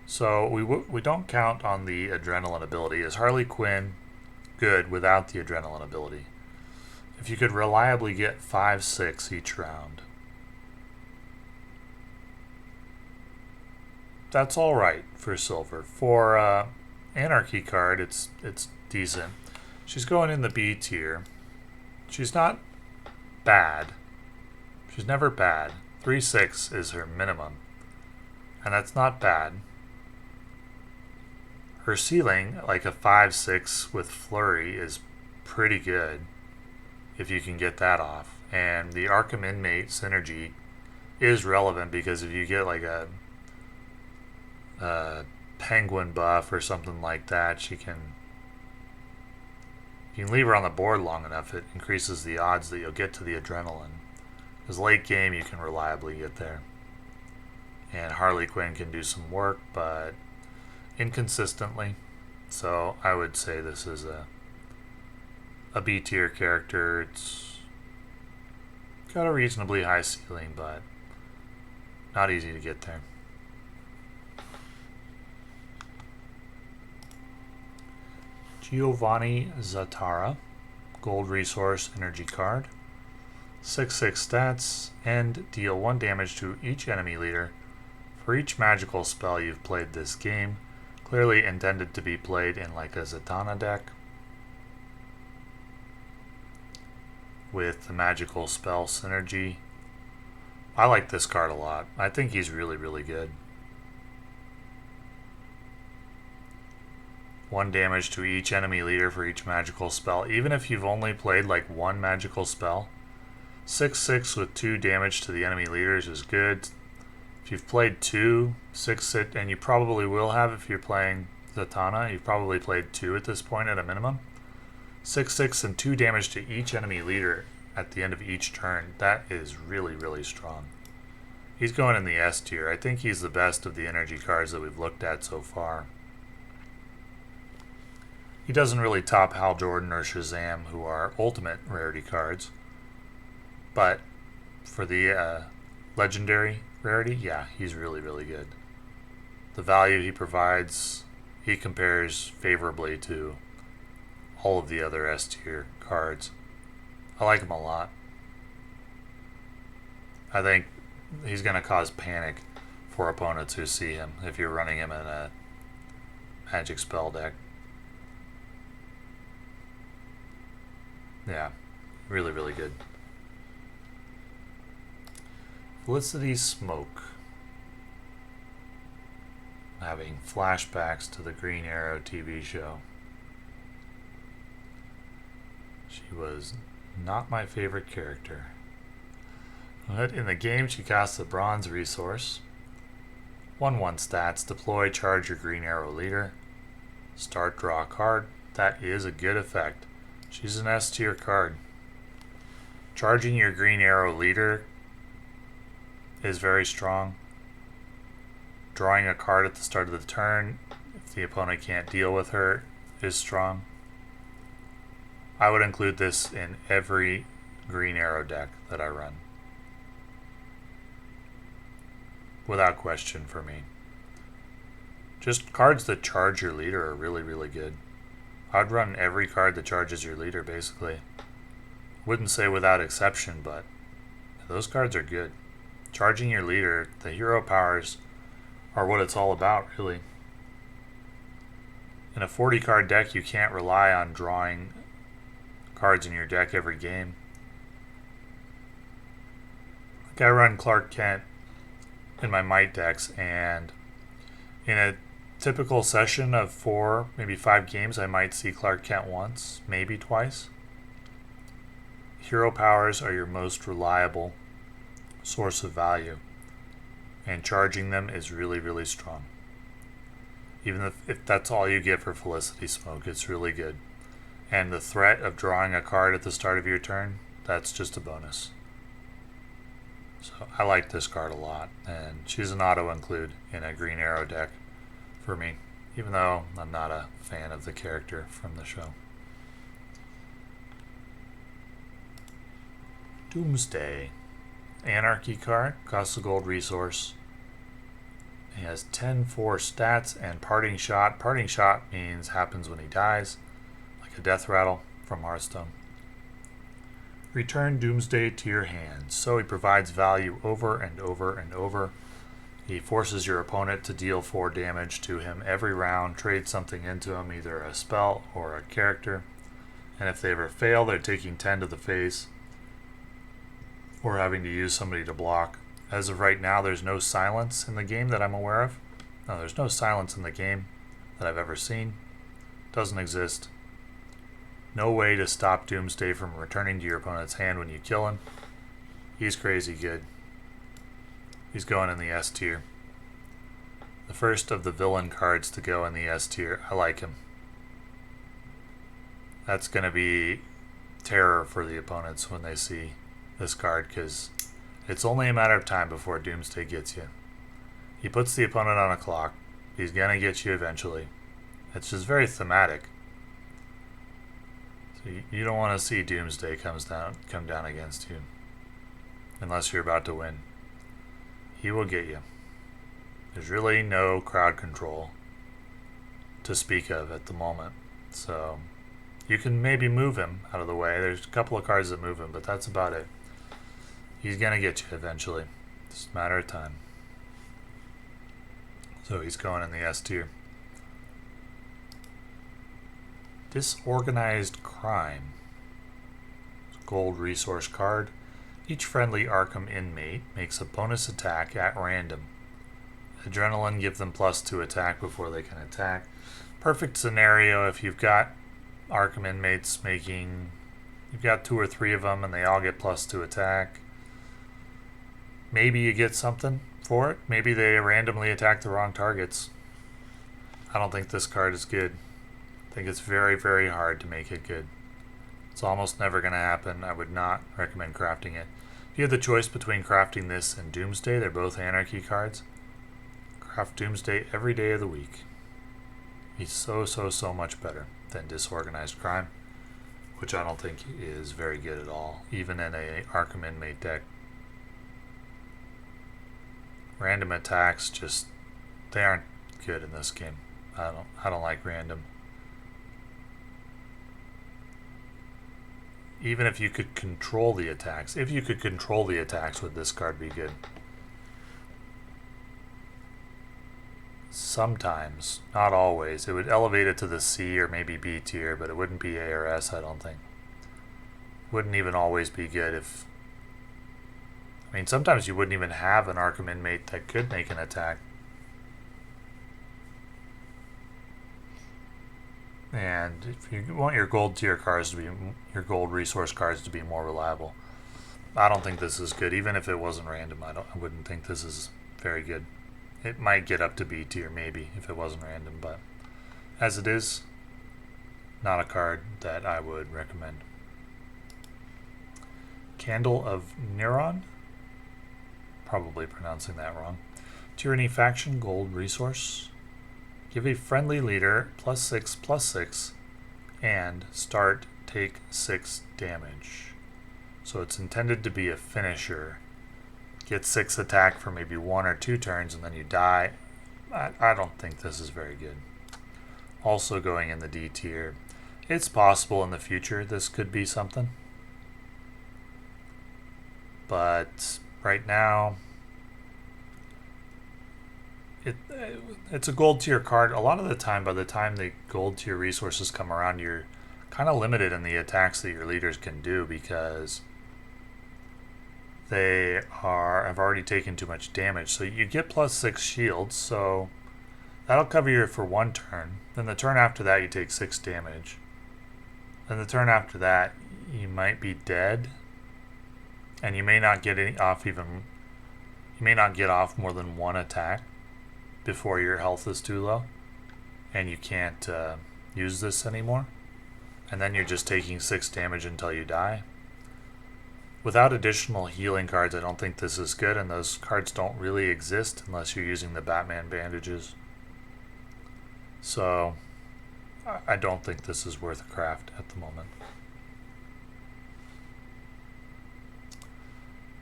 So we don't count on the adrenaline ability. Is Harley Quinn good without the adrenaline ability? If you could reliably get 5-6 each round, that's all right for silver. For Anarchy card, it's decent. She's going in the B tier. She's not bad. She's never bad. 3-6 is her minimum, and that's not bad. Her ceiling, like a 5-6 with Flurry, is pretty good if you can get that off. And the Arkham Inmate synergy is relevant because if you get like a penguin buff or something like that, you can leave her on the board long enough, it increases the odds that you'll get to the adrenaline. Because late game you can reliably get there. And Harley Quinn can do some work, but inconsistently. So I would say this is a B tier character. It's got a reasonably high ceiling, but not easy to get there. Giovanni Zatanna, gold resource energy card. 6/6 stats, and deal 1 damage to each enemy leader for each magical spell you've played this game. Clearly intended to be played in like a Zatanna deck with the magical spell synergy. I like this card a lot. I think he's really, really good. 1 damage to each enemy leader for each magical spell. Even if you've only played like 1 magical spell, 6/6 with 2 damage to the enemy leaders is good. If you've played 2, 6, and you probably will have if you're playing Zatanna, you've probably played 2 at this point at a minimum. 6/6 and 2 damage to each enemy leader at the end of each turn. That is really, really strong. He's going in the S tier. I think he's the best of the energy cards that we've looked at so far. He doesn't really top Hal Jordan or Shazam, who are ultimate rarity cards. But for the legendary rarity, yeah, he's really, really good. The value he provides, he compares favorably to all of the other S tier cards. I like him a lot. I think he's going to cause panic for opponents who see him if you're running him in a magic spell deck. Yeah, really, really good. Felicity Smoke. Having flashbacks to the Green Arrow TV show. She was not my favorite character. But in the game, she casts the Bronze resource. 1/1 stats. Deploy, charge your Green Arrow leader. Start, draw a card. That is a good effect. She's an S tier card. Charging your Green Arrow leader is very strong. Drawing a card at the start of the turn, if the opponent can't deal with her, is strong. I would include this in every Green Arrow deck that I run. Without question for me. Just cards that charge your leader are really, really good. I'd run every card that charges your leader, basically. Wouldn't say without exception, but those cards are good. Charging your leader, the hero powers are what it's all about, really. In a 40 card deck, you can't rely on drawing cards in your deck every game. Like I run Clark Kent in my Might decks, and in a typical session of 4, maybe 5 games, I might see Clark Kent once, maybe twice. Hero powers are your most reliable source of value, and charging them is really, really strong. Even if that's all you get for Felicity Smoke, it's really good. And the threat of drawing a card at the start of your turn, that's just a bonus. So I like this card a lot, and she's an auto include in a Green Arrow deck for me, even though I'm not a fan of the character from the show. Doomsday. Anarchy card, costs a gold resource. He has 10-4 stats and Parting Shot. Parting Shot means happens when he dies, like a death rattle from Hearthstone. Return Doomsday to your hand. So he provides value over and over and over. He forces your opponent to deal 4 damage to him every round, trade something into him, either a spell or a character. And if they ever fail, they're taking 10 to the face or having to use somebody to block. As of right now, there's no silence in the game that I'm aware of. No, there's no silence in the game that I've ever seen. Doesn't exist. No way to stop Doomsday from returning to your opponent's hand when you kill him. He's crazy good. He's going in the S tier. The first of the villain cards to go in the S tier. I like him. That's going to be terror for the opponents when they see this card, because it's only a matter of time before Doomsday gets you. He puts the opponent on a clock. He's going to get you eventually. It's just very thematic. So you don't want to see Doomsday come down against you unless you're about to win. He will get you. There's really no crowd control to speak of at the moment. So you can maybe move him out of the way. There's a couple of cards that move him, but that's about it. He's going to get you eventually. It's a matter of time. So he's going in the S tier. Disorganized Crime. Gold resource card. Each friendly Arkham inmate makes a bonus attack at random. Adrenaline, give them +2 attack before they can attack. Perfect scenario if you've got Arkham inmates making... You've got 2 or 3 of them and they all get +2 attack. Maybe you get something for it. Maybe they randomly attack the wrong targets. I don't think this card is good. I think it's very, very hard to make it good. It's almost never going to happen. I would not recommend crafting it. If you have the choice between crafting this and Doomsday, they're both Anarchy cards. Craft Doomsday every day of the week. He's so much better than Disorganized Crime, which I don't think is very good at all, even in a Arkham inmate deck. Random attacks just, they aren't good in this game. I don't like random. Even if you could control the attacks, would this card be good? Sometimes, not always. It would elevate it to the C or maybe B tier, but it wouldn't be A or S, I don't think. Wouldn't even always be good if... I mean, sometimes you wouldn't even have an Arkham inmate that could make an attack. And if you want your gold tier cards to be, your gold resource cards to be more reliable, I don't think this is good. Even if it wasn't random, I wouldn't think this is very good. It might get up to B tier maybe if it wasn't random, but as it is, not a card that I would recommend. Candle of Neuron, probably pronouncing that wrong. Tyranny faction gold resource. Give a friendly leader +6/+6 and start take 6 damage. So it's intended to be a finisher. Get 6 attack for maybe 1 or 2 turns and then you die. I don't think this is very good. Also going in the D tier. It's possible in the future this could be something. But right now, it's a gold tier card. A lot of the time, by the time the gold tier resources come around, you're kind of limited in the attacks that your leaders can do because they have already taken too much damage. So you get +6 shields, so that'll cover you for 1 turn. Then the turn after that, you take 6 damage. Then the turn after that, you might be dead, and you may not get off more than 1 attack before your health is too low and you can't use this anymore, and then you're just taking 6 damage until you die, Without additional healing cards, I don't think this is good, and those cards don't really exist unless you're using the Batman bandages. So I don't think this is worth a craft at the moment.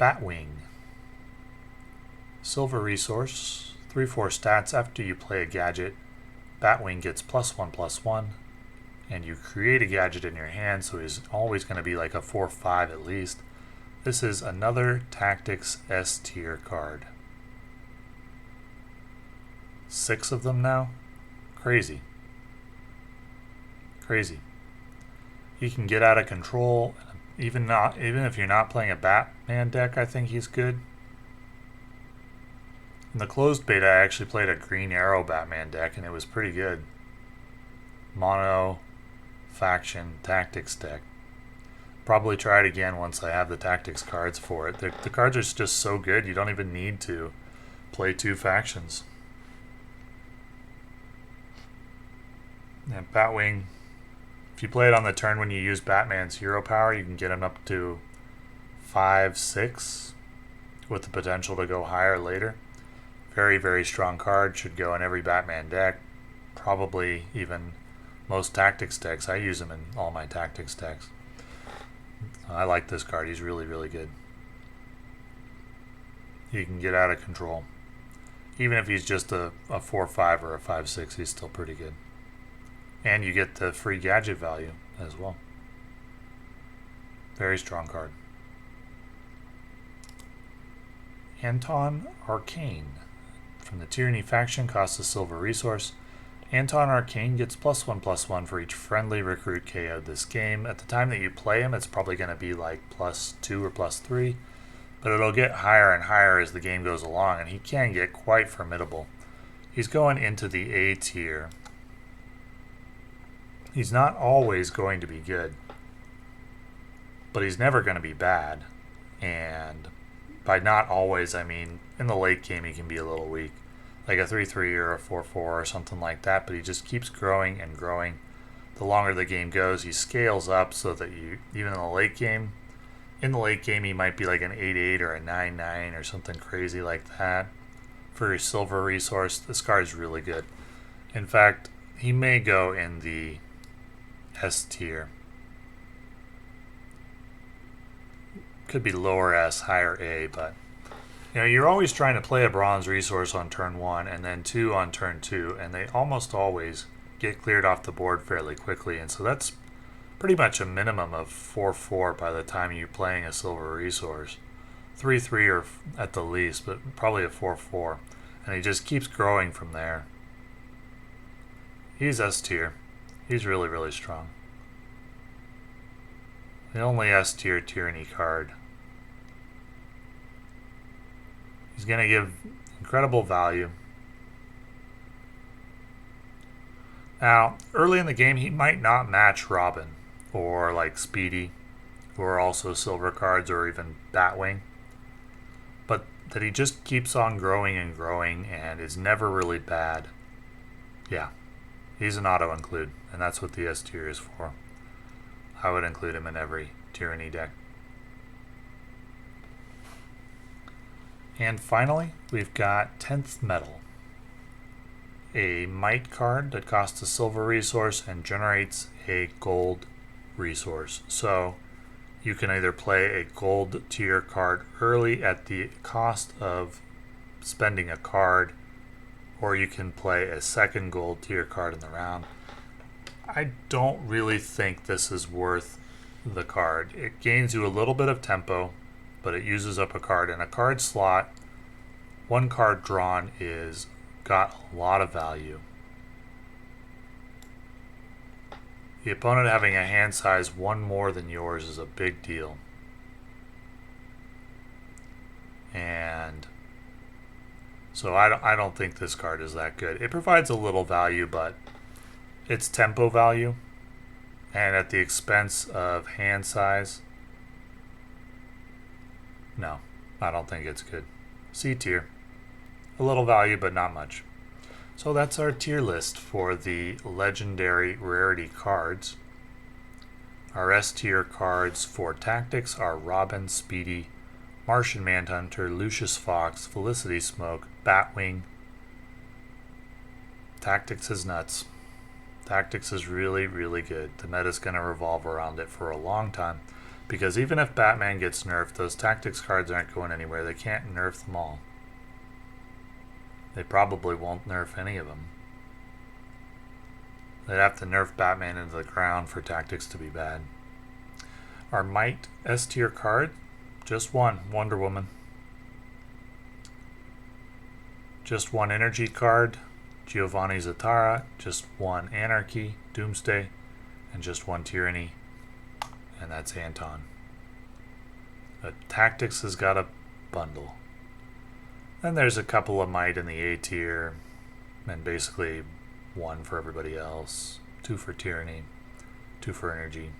Batwing. Silver resource, 3/4 stats. After you play a gadget, Batwing gets +1/+1, and you create a gadget in your hand, so he's always going to be like a 4/5 at least. This is another Tactics S tier card. 6 of them now? Crazy. Crazy. He can get out of control. Even if you're not playing a Batman deck, I think he's good. In the closed beta, I actually played a Green Arrow Batman deck, and it was pretty good. Mono, faction, tactics deck. Probably try it again once I have the tactics cards for it. The cards are just so good, you don't even need to play 2 factions. And Batwing, if you play it on the turn when you use Batman's hero power, you can get him up to 5/6 with the potential to go higher later. Very, very strong card. Should go in every Batman deck. Probably even most tactics decks. I use him in all my tactics decks. I like this card. He's really, really good. He can get out of control. Even if he's just a 4/5 or a 5/6, he's still pretty good. And you get the free gadget value as well. Very strong card. Anton Arcane. From the Tyranny faction, costs a silver resource. Anton Arcane gets +1/+1 for each friendly recruit KO'd this game. At the time that you play him, it's probably going to be like +2 or +3, but it'll get higher and higher as the game goes along, and he can get quite formidable. He's going into the A tier. He's not always going to be good, but he's never going to be bad. And by not always, I mean in the late game he can be a little weak, like a 3/3 or a 4/4 or something like that, but he just keeps growing and growing. The longer the game goes, he scales up so that you, even in the late game, he might be like an 8/8 or a 9/9 or something crazy like that. For your silver resource, this card is really good. In fact, he may go in the S tier. Could be lower S, higher A, but you're always trying to play a bronze resource on turn 1 and then 2 on turn 2, and they almost always get cleared off the board fairly quickly, and so that's pretty much a minimum of 4/4 by the time you're playing a silver resource. 3/3 or at the least, but probably a 4/4, and he just keeps growing from there. He's S tier. He's really, really strong. The only S tier Tyranny card. He's going to give incredible value. Now, early in the game, he might not match Robin or like Speedy, who are also silver cards, or even Batwing. But that he just keeps on growing and growing and is never really bad. Yeah, he's an auto include, and that's what the S tier is for. I would include him in every Tyranny deck. And finally, we've got 10th Metal, a might card that costs a silver resource and generates a gold resource. So you can either play a gold tier card early at the cost of spending a card, or you can play a second gold tier card in the round. I don't really think this is worth the card. It gains you a little bit of tempo, but it uses up a card. In a card slot, one card drawn is got a lot of value. The opponent having a hand size one more than yours is a big deal. And so I don't think this card is that good. It provides a little value, but it's tempo value, and at the expense of hand size. No, I don't think it's good. C tier. A little value, but not much. So that's our tier list for the legendary rarity cards. Our S tier cards for tactics are Robin, Speedy, Martian Manhunter, Lucius Fox, Felicity Smoke, Batwing. Tactics is nuts. Tactics is really, really good. The meta's going to revolve around it for a long time. Because even if Batman gets nerfed, those tactics cards aren't going anywhere. They can't nerf them all. They probably won't nerf any of them. They'd have to nerf Batman into the ground for tactics to be bad. Our Might S tier card, just one, Wonder Woman. Just one energy card, Giovanni Zatanna. Just one Anarchy, Doomsday. And just one Tyranny, and that's Anton. But Tactics has got a bundle. Then there's a couple of Might in the A tier, and basically one for everybody else, two for Tyranny, two for Energy.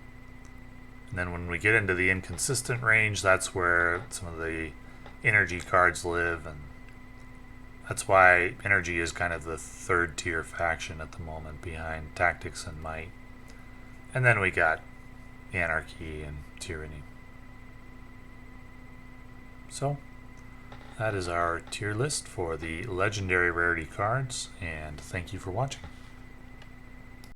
And then when we get into the inconsistent range, that's where some of the energy cards live, and that's why Energy is kind of the third tier faction at the moment behind Tactics and Might. And then we got Anarchy and Tyranny. So that is our tier list for the legendary rarity cards, and thank you for watching.